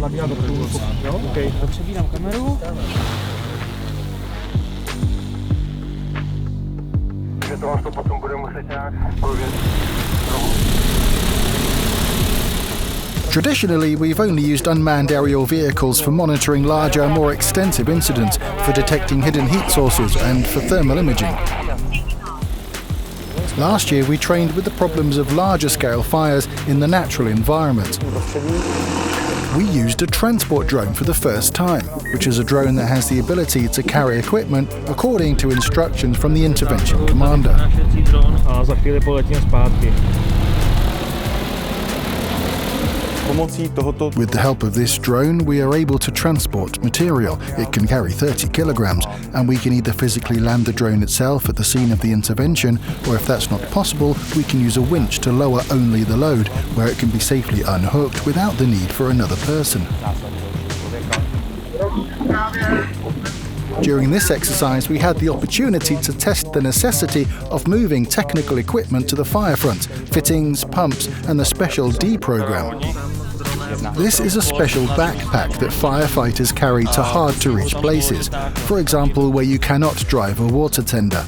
Okay, přebírám kameru. Takže to vás to potom bude muset nějak prověřit. Traditionally, we've only used unmanned aerial vehicles for monitoring larger, more extensive incidents, for detecting hidden heat sources and for thermal imaging. Last year, we trained with the problems of larger-scale fires in the natural environment. We used a transport drone for the first time, which is a drone that has the ability to carry equipment according to instructions from the intervention commander. With the help of this drone, we are able to transport material. It can carry 30 kilograms, and we can either physically land the drone itself at the scene of the intervention, or if that's not possible, we can use a winch to lower only the load, where it can be safely unhooked without the need for another person. During this exercise, we had the opportunity to test the necessity of moving technical equipment to the fire front, fittings, pumps, and the special D program. This is a special backpack that firefighters carry to hard-to-reach places, for example, where you cannot drive a water tender.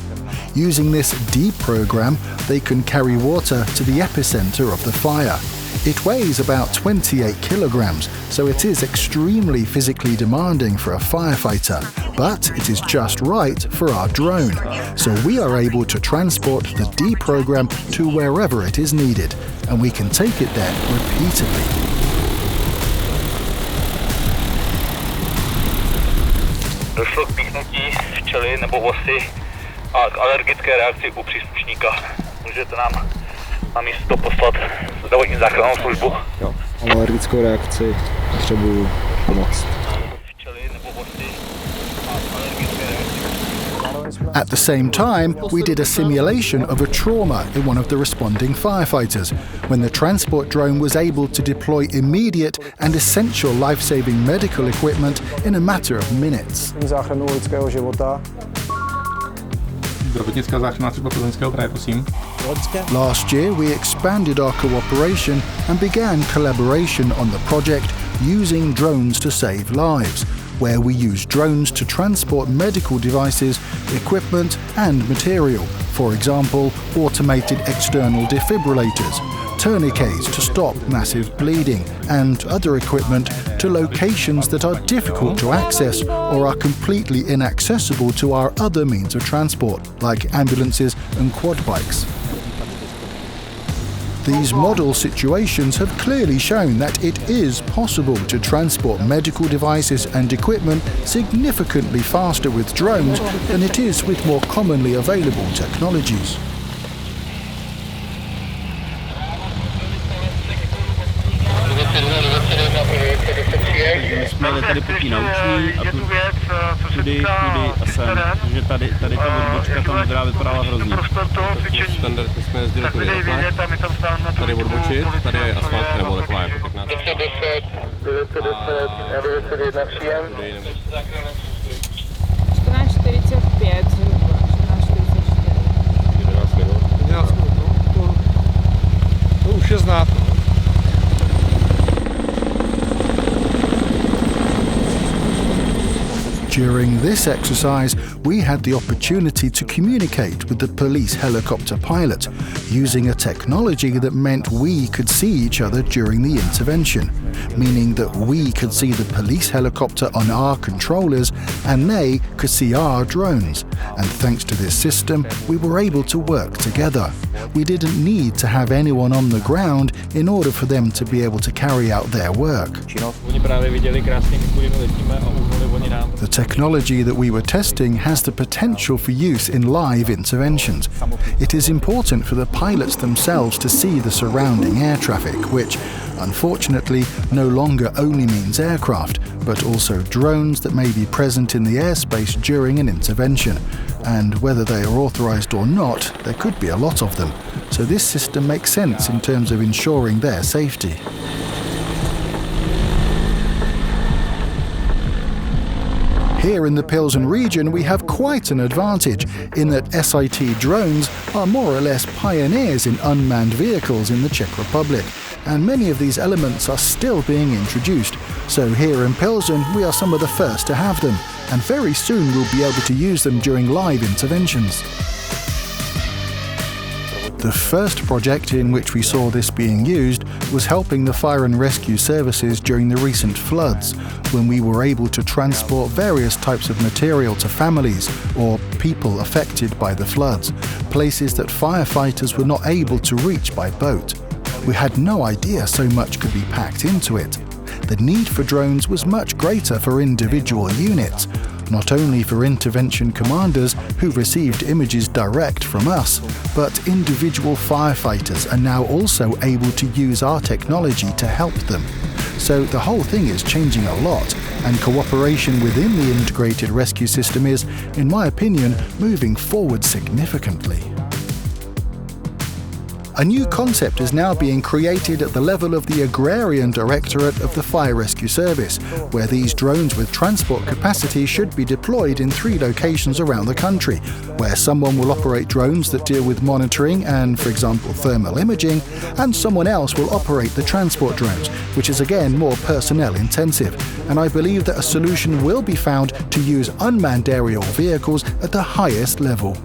Using this D program, they can carry water to the epicenter of the fire. It weighs about 28 kilograms, so it is extremely physically demanding for a firefighter, but it is just right for our drone. So we are able to transport the D program to wherever it is needed, and we can take it there repeatedly. Došlo k píchnutí včely nebo vosy a k alergické reakci u příslušníka. Můžete nám na místo poslat zdravotní záchrannou službu? Jo, mám alergickou reakci, potřebuju pomoc. Včely nebo vosy a k alergické reakci. At the same time, we did a simulation of a trauma in one of the responding firefighters, when the transport drone was able to deploy immediate and essential life-saving medical equipment in a matter of minutes. Záchranu lidského života. Zdravotnická záchranná služba Plzeňského kraje, prosím. Last year, we expanded our cooperation and began collaboration on the project using drones to save lives, where we use drones to transport medical devices, equipment and material. For example, automated external defibrillators, tourniquets to stop massive bleeding, and other equipment to locations that are difficult to access or are completely inaccessible to our other means of transport, like ambulances and quad bikes. These model situations have clearly shown that it is possible to transport medical devices and equipment significantly faster with drones than it is with more commonly available technologies. Jsme tady potí nauční a tudy a sem. Takže tady ta odbočka tam modrá vypadala hrozně. Standardně jsme jezdili tudy takhle. Tady odbočit, tady je asfaltka nebo taková jako pěkná. 14:45 zhruba, 14:44. 11 minut. 11 minut, to už je znát. During this exercise, we had the opportunity to communicate with the police helicopter pilot, using a technology that meant we could see each other during the intervention, meaning that we could see the police helicopter on our controllers and they could see our drones. And thanks to this system, we were able to work together. We didn't need to have anyone on the ground in order for them to be able to carry out their work. The technology that we were testing has the potential for use in live interventions. It is important for the pilots themselves to see the surrounding air traffic, which, unfortunately, no longer only means aircraft, but also drones that may be present in the airspace during an intervention. And whether they are authorized or not, there could be a lot of them. So this system makes sense in terms of ensuring their safety. Here in the Pilsen region, we have quite an advantage in that SIT drones are more or less pioneers in unmanned vehicles in the Czech Republic, and many of these elements are still being introduced. So here in Pilsen, we are some of the first to have them, and very soon we'll be able to use them during live interventions. The first project in which we saw this being used was helping the fire and rescue services during the recent floods, when we were able to transport various types of material to families or people affected by the floods, places that firefighters were not able to reach by boat. We had no idea so much could be packed into it. The need for drones was much greater for individual units, not only for intervention commanders who received images direct from us, but individual firefighters are now also able to use our technology to help them. So the whole thing is changing a lot, and cooperation within the integrated rescue system is, in my opinion, moving forward significantly. A new concept is now being created at the level of the Agrarian Directorate of the Fire Rescue Service, where these drones with transport capacity should be deployed in 3 locations around the country, where someone will operate drones that deal with monitoring and, for example, thermal imaging, and someone else will operate the transport drones, which is again more personnel intensive. And I believe that a solution will be found to use unmanned aerial vehicles at the highest level.